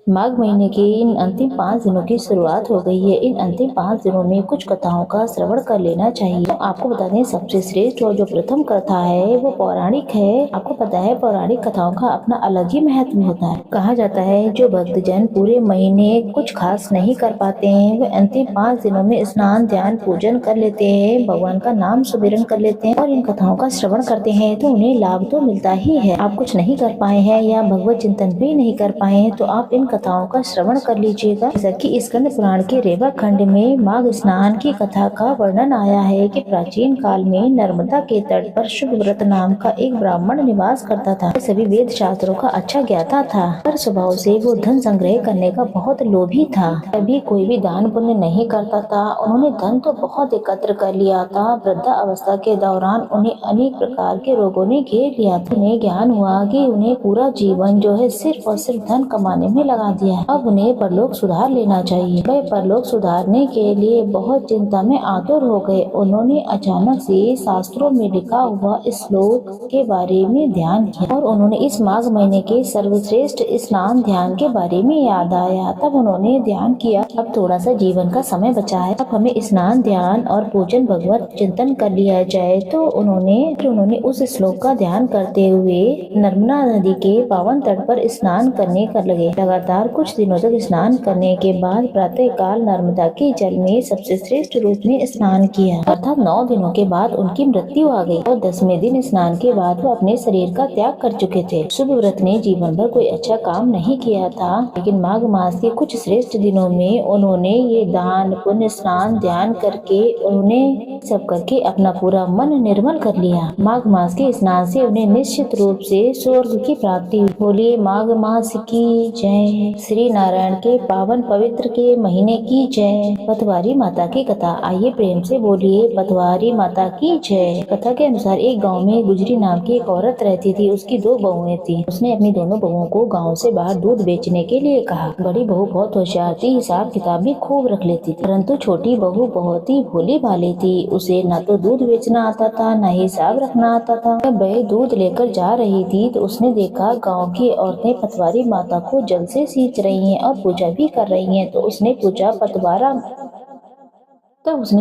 माघ महीने के इन अंतिम 5 दिनों की शुरुआत हो गई है। इन अंतिम 5 दिनों में कुछ कथाओं का श्रवण कर लेना चाहिए। तो आपको बता दें, सबसे श्रेष्ठ और जो प्रथम कथा है वो पौराणिक है। आपको पता है, पौराणिक कथाओं का अपना अलग ही महत्व होता है। कहा जाता है, जो भक्तजन पूरे महीने कुछ खास नहीं कर पाते हैं, वे अंतिम 5 दिनों में स्नान, ध्यान, पूजन कर लेते हैं, भगवान का नाम सुमिरन कर लेते हैं और इन कथाओं का श्रवण करते हैं तो उन्हें लाभ तो मिलता ही है। आप कुछ नहीं कर पाए हैं या भगवत चिंतन भी नहीं कर पाए हैं तो आप इन कथाओं का श्रवण कर लीजिएगा। जैसा कि स्कंद पुराण के रेवा खंड में माघ स्नान की कथा का वर्णन आया है कि प्राचीन काल में नर्मदा के तट पर शुभव्रत नाम का एक ब्राह्मण निवास करता था। सभी वेद शास्त्रों का अच्छा ज्ञाता था, पर स्वभाव से वो धन संग्रह करने का बहुत लोभी था। कभी कोई भी दान पुण्य नहीं करता था। उन्होंने धन तो बहुत एकत्र कर लिया था। वृद्धा अवस्था के दौरान उन्हें अनेक प्रकार के रोगों ने घेर लिया था। उन्हें ज्ञान हुआ कि उन्हें पूरा जीवन जो है सिर्फ और सिर्फ धन कमाने में लगा दिया है। अब उन्हें परलोक सुधार लेना चाहिए। वे परलोक सुधारने के लिए बहुत चिंता में आतुर हो गए। उन्होंने अचानक से शास्त्रों में लिखा हुआ इस श्लोक के बारे में ध्यान किया और उन्होंने इस माघ महीने के सर्वश्रेष्ठ स्नान ध्यान के बारे में याद आया। तब उन्होंने ध्यान किया, अब थोड़ा सा जीवन का समय बचा है, अब हमें स्नान, ध्यान और पूजन, भगवत चिंतन कर लिया जाए। तो उन्होंने उस श्लोक का ध्यान करते हुए नर्मदा नदी के पावन तट पर स्नान करने कर लगे। लगातार कुछ दिनों तक स्नान करने के बाद प्रातः काल नर्मदा के जल में सबसे श्रेष्ठ रूप में स्नान किया, अर्थात 9 दिनों के बाद उनकी मृत्यु आ गई और 10वें दिन स्नान के बाद वो अपने शरीर का त्याग कर चुके थे। शुभव्रत ने जीवन भर कोई अच्छा काम नहीं किया था, लेकिन माघ मास के कुछ श्रेष्ठ दिनों में उन्होंने ये दान, पुण्य, स्नान, ध्यान करके अपना पूरा मन निर्मल कर लिया। माघ मास के स्नान से उन्हें निश्चित रूप से स्वर्ग की प्राप्ति हुई। बोलिए माघ मास की जय। श्री नारायण के पावन पवित्र के महीने की जय। पतवारी माता की कथा, आइए प्रेम से बोलिए पतवारी माता की जय। कथा के अनुसार एक गांव में गुजरी नाम की एक औरत रहती थी। उसकी 2 बहुएं थी। उसने अपनी दोनों बहुओं को गांव से बाहर दूध बेचने के लिए कहा। बड़ी बहू बहुत होशियार थी, हिसाब किताब भी खूब रख लेती थी, परंतु छोटी बहू बहुत ही भोली भाली थी। उसे न तो दूध बेचना आता था, न हिसाब रखना आता था। जब वह दूध लेकर जा रही थी तो उसने देखा गांव की औरतें पतवारी माता को जल से सींच रही हैं और पूजा भी कर रही हैं। तो उसने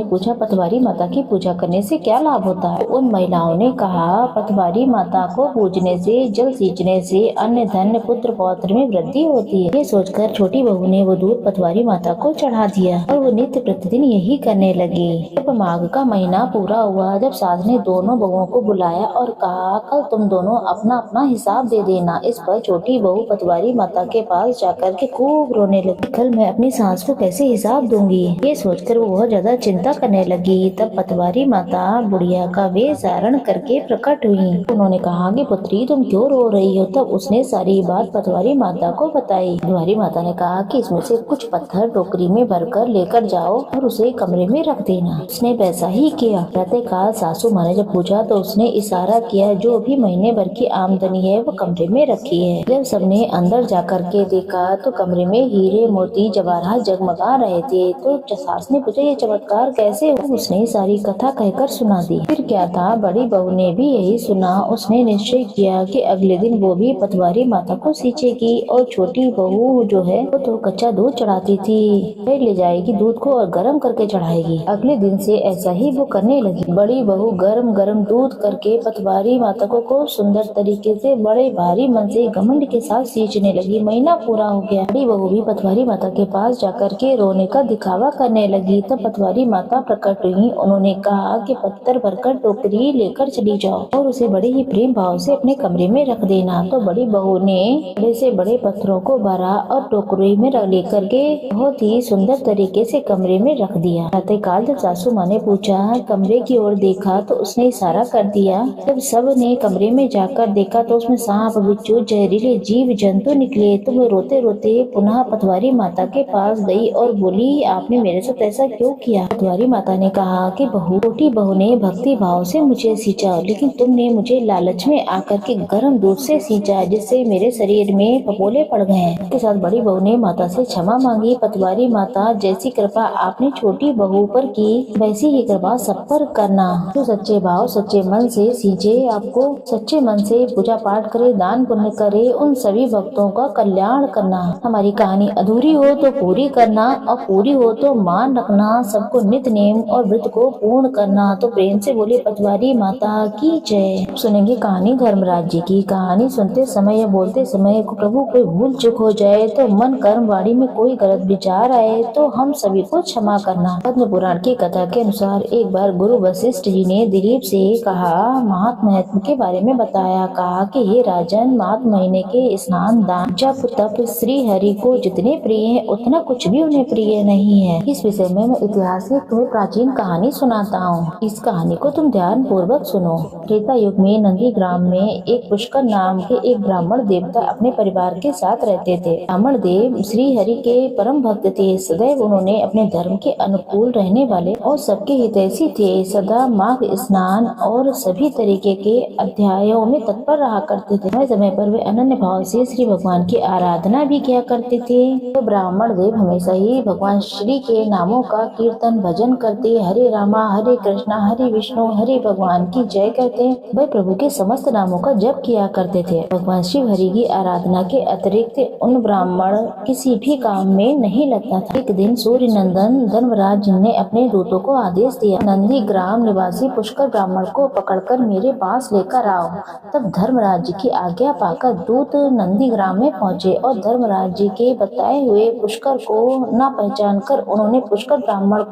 पूछा पतवारी माता की पूजा करने से क्या लाभ होता है। उन महिलाओं ने कहा, पतवारी माता को पूजने से, जल सींचने से अन्न, धन, पुत्र पौत्र में वृद्धि होती है। ये सोचकर छोटी बहू ने वो दूध पतवारी माता को चढ़ा दिया और वो नित्य प्रतिदिन यही करने लगी। जब माघ का महीना पूरा हुआ, जब सास ने दोनों बहुओं को बुलाया और कहा, कल तुम दोनों अपना अपना हिसाब दे देना। इस पर छोटी बहू पतवारी माता के पास जाकर के खूब रोने लगी। कल मैं अपनी सास को कैसे हिसाब दूंगी, ये सोचकर वो बहुत ज्यादा चिंता करने लगी। तब पतवारी माता बुढ़िया का वेश धारण करके प्रकट हुई। उन्होंने कहा कि पुत्री, तुम क्यों रो रही हो। तब उसने सारी बात पतवारी माता को बताई। पतवारी माता ने कहा कि इसमें से कुछ पत्थर टोकरी में भरकर लेकर जाओ और उसे कमरे में रख देना। उसने वैसा ही किया। प्रातः काल सासू माँ ने जब पूछा तो उसने इशारा किया, जो भी महीने भर की आमदनी है वो कमरे में रखी है। जब सबने अंदर जाकर के देखा तो कमरे में हीरे, मोती, जवाहरात जगमगा रहे थे। तो सास ने पूछा, ये चमत्कार कैसे हो। उसने सारी कथा कहकर सुना दी। फिर क्या था, बड़ी बहू ने भी यही सुना। उसने निश्चय किया कि अगले दिन वो भी पतवारी माता को सींचेगी और छोटी बहू जो है वो तो कच्चा दूध चढ़ाती थी, फिर ले जाएगी दूध को और गर्म करके चढ़ाएगी। अगले दिन से ऐसा ही वो करने लगी। बड़ी बहू गरम गरम दूध करके पतवारी माता को खूब सुंदर तरीके से बड़े भारी मन से घमंड के साथ सींचने लगी। महीना पूरा हो गया। बड़ी बहू भी पतवारी माता के पास जाकर के रोने का दिखावा करने लगी। तब पतवारी माता प्रकट हुई। उन्होंने कहा कि पत्थर भरकर टोकरी लेकर चली जाओ और उसे बड़े ही प्रेम भाव से अपने कमरे में रख देना। तो बड़ी बहू ने बड़े से बड़े पत्थरों को भरा और टोकरी में लेकर के बहुत ही सुंदर तरीके से कमरे में रख दिया। प्रातःकाल जब सासू माँ ने पूछा, कमरे की ओर देखा तो उसने इशारा कर दिया। जब सब ने कमरे में जाकर देखा तो उसमें सांप, बिच्छू, जहरीले जीव जंतु निकले। तो वो रोते रोते पुनः पतवारी माता के पास गई और बोली, आपने मेरे साथ ऐसा क्यों किया। किया। पतवारी माता ने कहा कि बहू, छोटी बहू ने भक्ति भाव से मुझे सींचा, लेकिन तुमने मुझे लालच में आकर के गर्म दूध से सींचा, जिससे मेरे शरीर में फफोले पड़ गए हैं। इसके साथ बड़ी बहू ने माता से क्षमा मांगी। पतवारी माता, जैसी कृपा आपने छोटी बहू पर की, वैसी ही कृपा सब पर करना। जो सच्चे भाव सच्चे मन से सींचे, आपको सच्चे मन से पूजा पाठ करे, दान पुण्य करे, उन सभी भक्तों का कल्याण करना। हमारी कहानी अधूरी हो तो पूरी करना, और पूरी हो तो मान रखना। सबको नित्य नेम और व्रत को पूर्ण करना। तो प्रेम से बोले पतवारी माता की जय। सुनेंगे कहानी धर्मराज जी की। कहानी सुनते समय या बोलते समय प्रभु कोई भूल चूक हो जाए, तो मन कर्म वाणी में कोई गलत विचार आए, तो हम सभी को क्षमा करना। पद्म पुराण की कथा के अनुसार एक बार गुरु वशिष्ठ जी ने दिलीप से कहा, महात्म के बारे में बताया। कहा कि हे राजन, माघ महीने के स्नान, दान, जप, तप श्री हरि को जितने प्रिय है, उतना कुछ भी उन्हें प्रिय नहीं है। इस विषय में मैं इतिहास की तुम्हें प्राचीन कहानी सुनाता हूँ। इस कहानी को तुम ध्यान पूर्वक सुनो। त्रेता युग में नंदी ग्राम में एक पुष्कर नाम के एक ब्राह्मण देवता अपने परिवार के साथ रहते थे। ब्राह्मण देव श्री हरि के परम भक्त थे। सदैव उन्होंने अपने धर्म के अनुकूल रहने वाले और सबके हितैषी थे। सदा माघ स्नान और सभी तरीके के अध्यायों में तत्पर रहा करते थे। समय समय पर वे अनन्य भाव से श्री भगवान की आराधना भी किया करते थे। तो ब्राह्मण देव हमेशा ही भगवान श्री के नामों का कीर्तन भजन करते, हरे रामा हरे कृष्णा हरे विष्णु हरे भगवान की जय कहते वे प्रभु के समस्त नामों का जप किया करते थे। भगवान शिव हरि की आराधना के अतिरिक्त उन ब्राह्मण किसी भी काम में नहीं लगता था। एक दिन सूर्य नंदन धर्मराज ने अपने दूतों को आदेश दिया, नंदी ग्राम निवासी पुष्कर ब्राह्मण को पकड़कर मेरे पास लेकर आओ। तब धर्मराज जी की आज्ञा पाकर दूत नंदी ग्राम में पहुँचे और धर्मराज जी के बताए हुए पुष्कर को न पहचान कर उन्होंने पुष्कर ब्राह्मण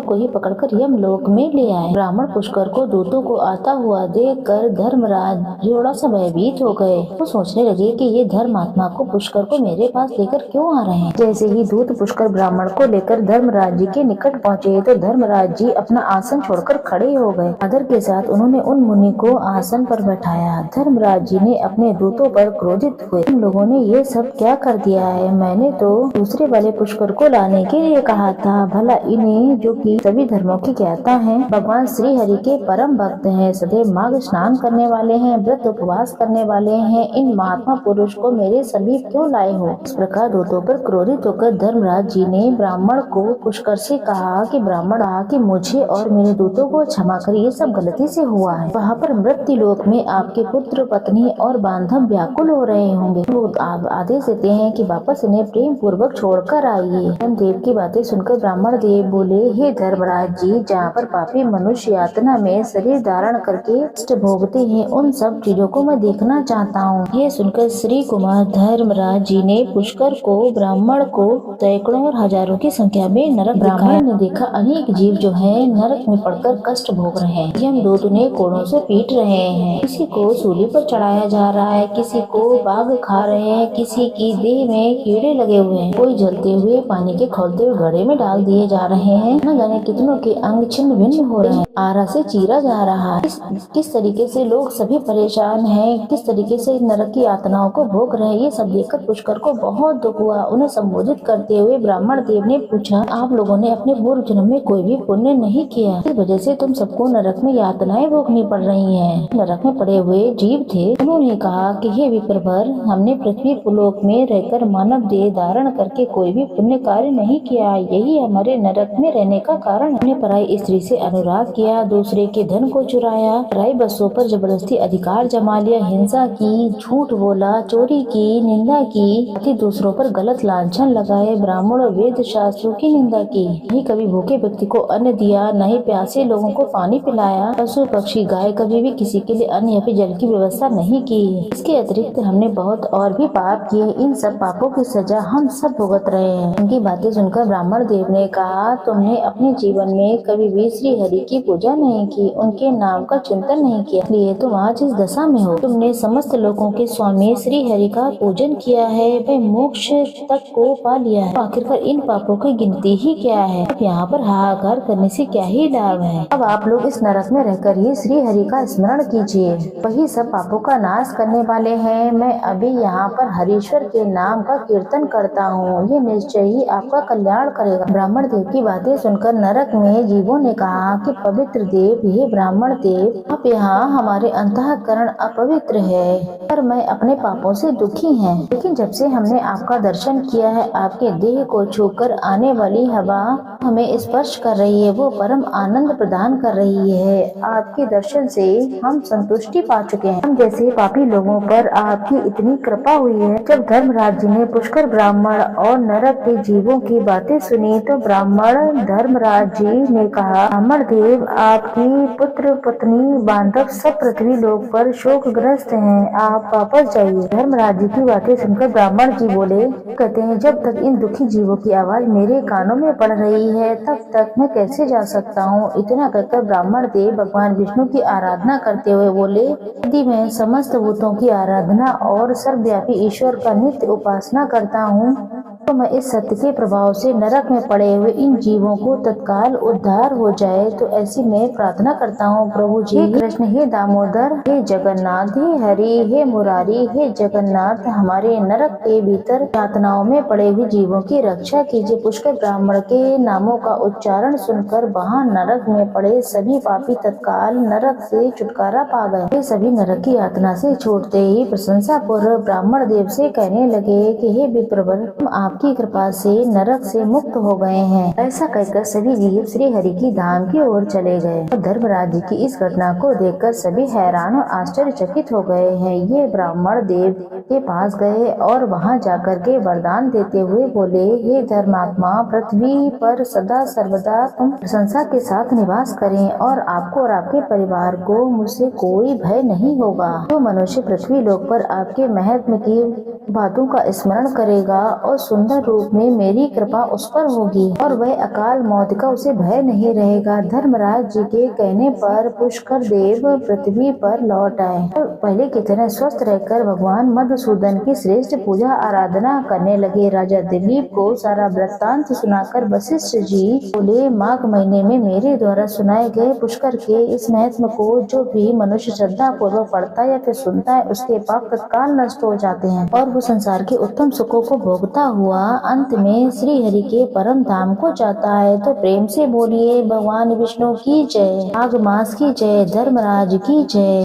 को ही पकड़कर यमलोक में ले आए। ब्राह्मण पुष्कर को दूतों को आता हुआ देख कर धर्मराज थोड़ा सा भयभीत हो गए। वो सोचने लगे कि ये धर्मात्मा को पुष्कर को मेरे पास लेकर क्यों आ रहे हैं। जैसे ही दूत पुष्कर ब्राह्मण को लेकर धर्मराज जी के निकट पहुँचे तो धर्मराज जी अपना आसन छोड़कर खड़े हो गए। आदर के साथ उन्होंने उन मुनि को आसन पर बैठाया। धर्मराज जी ने अपने दूतों पर क्रोधित हुए, तुम लोगों ने ये सब क्या कर दिया है? मैंने तो दूसरे वाले पुष्कर को लाने के लिए कहा था। भला इन्हें, जो कि सभी धर्मों की ज्ञाता हैं, भगवान श्री हरि के परम भक्त हैं, सदैव माघ स्नान करने वाले हैं, व्रत उपवास करने वाले हैं, इन महात्मा पुरुष को मेरे समीप क्यों लाए हो? इस प्रकार दूतों पर क्रोधित होकर धर्मराज जी ने ब्राह्मण को पुष्कर से कहा कि मुझे और मेरे दूतों को क्षमा कर, ये सब गलती से हुआ है। वहाँ पर मृत्यु लोक में आपके पुत्र पत्नी और बांधव व्याकुल हो रहे होंगे। वो आदेश देते हैं कि वापस इन्हें प्रेम पूर्वक छोड़कर आइए। देव की बातें सुनकर ब्राह्मण देव बोले, हे धर्मराज जी, जहाँ पर पापी मनुष्य यातना में शरीर धारण करके कष्ट भोगते हैं, उन सब चीजों को मैं देखना चाहता हूँ। ये सुनकर श्री कुमार धर्मराज जी ने पुष्कर को, ब्राह्मण को सैकड़ों और हजारों की संख्या में नरक ब्राह्मण ने देखा अनेक जीव जो है नरक में पड़कर कष्ट भोग रहे हैं। यमदूत उन्हें कोड़ों से पीट रहे हैं, किसी को सूली पर चढ़ाया जा रहा है, किसी को बाघ खा रहे हैं, किसी की देह में कीड़े लगे हुए हैं, कोई जलते हुए पानी के खौलते हुए घड़े में डाल दिए जा रहे हैं, न जाने कितनों के अंग छिन्न भिन्न हो रहे हैं, आरा से चीरा जा रहा है। किस तरीके से लोग सभी परेशान हैं, किस तरीके से नरक की यातनाओं को भोग रहे हैं, ये सब देखकर पुष्कर को बहुत दुख हुआ। उन्हें संबोधित करते हुए ब्राह्मण देव ने पूछा, आप लोगों ने अपने पूर्व जन्म में कोई भी पुण्य नहीं किया, इस वजह से तुम सबको नरक में यातनाएं भोगनी पड़ रही हैं। नरक में पड़े हुए जीव थे। उन्होंने कहा कि हे विप्रवर, हमने पृथ्वी लोक में रहकर मानव देह धारण करके कोई भी पुण्य कार्य नहीं किया, यही हमारे नरक में रहने का कारण। हमने पराई स्त्री से अनुराग किया, दूसरे के धन को चुराया, पराई बसों पर जबरदस्ती अधिकार जमा लिया, हिंसा की, झूठ बोला, चोरी की, निंदा की, दूसरों पर गलत लांछन लगाए, ब्राह्मण और वेद शास्त्रों की निंदा की, नहीं कभी भूखे व्यक्ति को अन्न दिया, न ही प्यासे लोगों को पानी पिलाया, पशु पक्षी गाय कभी भी किसी के लिए अन्न या फिर जल की व्यवस्था नहीं की। इसके अतिरिक्त हमने बहुत और भी पाप किए, इन सब पापों की सजा हम सब भुगत रहे हैं। उनकी बातें सुनकर ब्राह्मण देव ने कहा, तुमने अपने जीवन में कभी भी श्री हरि की पूजा नहीं की, उनके नाम का चिंतन नहीं किया, इसलिए तुम आज इस दशा में हो। तुमने समस्त लोगों के स्वामी श्री हरि का पूजन किया है, वह मोक्ष तक को पा लिया है, आखिरकार इन पापों की गिनती ही क्या है? अब यहाँ पर हाहाकार करने से क्या ही लाभ है? अब आप लोग इस नरक में रहकर ही श्री हरि का स्मरण कीजिए, वही सब पापों का नाश करने वाले हैं। मैं अभी यहाँ पर हरीश्वर के नाम का कीर्तन करता हूँ, ये निश्चय ही आपका कल्याण करेगा। ब्राह्मण देव की बात बातें सुनकर नरक में जीवों ने कहा कि पवित्र देव, हे ब्राह्मण देव, आप यहाँ हमारे अंतःकरण अपवित्र है पर मैं अपने पापों से दुखी हैं। लेकिन जब से हमने आपका दर्शन किया है, आपके देह को छूकर आने वाली हवा हमें स्पर्श कर रही है, वो परम आनंद प्रदान कर रही है। आपके दर्शन से हम संतुष्टि पा चुके हैं। हम जैसे पापी लोगों पर आपकी इतनी कृपा हुई है। जब धर्मराज जी ने पुष्कर ब्राह्मण और नरक के जीवों की बातें सुनी तो ब्राह्मण धर्मराज जी ने कहा, ब्राह्मण देव, आपकी पुत्र पत्नी बांधव सब पृथ्वी लोक पर शोकग्रस्त हैं, आप वापस जाइए। धर्मराज जी की बातें सुनकर ब्राह्मण जी बोले, कहते हैं, जब तक इन दुखी जीवों की आवाज मेरे कानों में पड़ रही है तब तक मैं कैसे जा सकता हूँ। इतना कहकर ब्राह्मण देव भगवान विष्णु की आराधना करते हुए बोले, यदि मैं समस्त भूतों की आराधना और सर्वव्यापी ईश्वर का नित्य उपासना करता हूँ तो मैं इस सत्य के प्रभाव से नरक में पड़े हुए इन जीवों को तत्काल उद्धार हो जाए। तो ऐसी मैं प्रार्थना करता हूँ प्रभु जी। हे कृष्ण, हे दामोदर, हे जगन्नाथ, हे हरि, हे मुरारी, हे जगन्नाथ, हमारे नरक के भीतर यातनाओं में पड़े हुए जीवों की रक्षा कीजिए। पुष्कर ब्राह्मण के नामों का उच्चारण सुनकर वहाँ नरक में पड़े सभी पापी तत्काल नरक से छुटकारा पा गए। वे सभी नरक की यातना से छूटते ही प्रशंसा पूर्व ब्राह्मण देव से कहने लगे कि हे विप्रवर, हम आपकी कृपा से नरक से मुक्त हो गए हैं। ऐसा कहकर सभी जीव श्री हरि की धाम की ओर चले गए। धर्मराज जी की इस घटना को देखकर सभी हैरान और आश्चर्यचकित हो गए हैं। ये ब्राह्मण देव के पास गए और वहां जाकर के वरदान देते हुए बोले, हे धर्मात्मा, पृथ्वी पर सदा सर्वदा तुम प्रशंसा के साथ निवास करें और आपको और आपके परिवार को मुझसे कोई भय नहीं होगा। जो मनुष्य पृथ्वी लोक पर आपके महत्व की बातों का स्मरण करेगा और सुंदर रूप में मेरी कृपा उस पर होगी और वह अकाल मौत का उसे भय नहीं रहेगा। धर्मराज जी के कहने पर पुष्कर देव पृथ्वी पर लौट आए और पहले की तरह स्वस्थ रहकर भगवान मधुसूदन की श्रेष्ठ पूजा आराधना करने लगे। राजा दिलीप को सारा वृत्तांत सुनाकर वशिष्ठ जी बोले, माघ महीने में मेरे द्वारा सुनाए गए पुष्कर के इस महत्व को जो भी मनुष्य श्रद्धा पूर्वक पढ़ता या फिर सुनता है उसके पाप तत्काल नष्ट हो जाते हैं और वो संसार के उत्तम सुखों को भोगता हुआ अंत में श्री हरि के परम धाम को जाता है। तो प्रेम से बोलिए, भगवान विष्णु की जय, माघ मास की जय, धर्मराज की जय।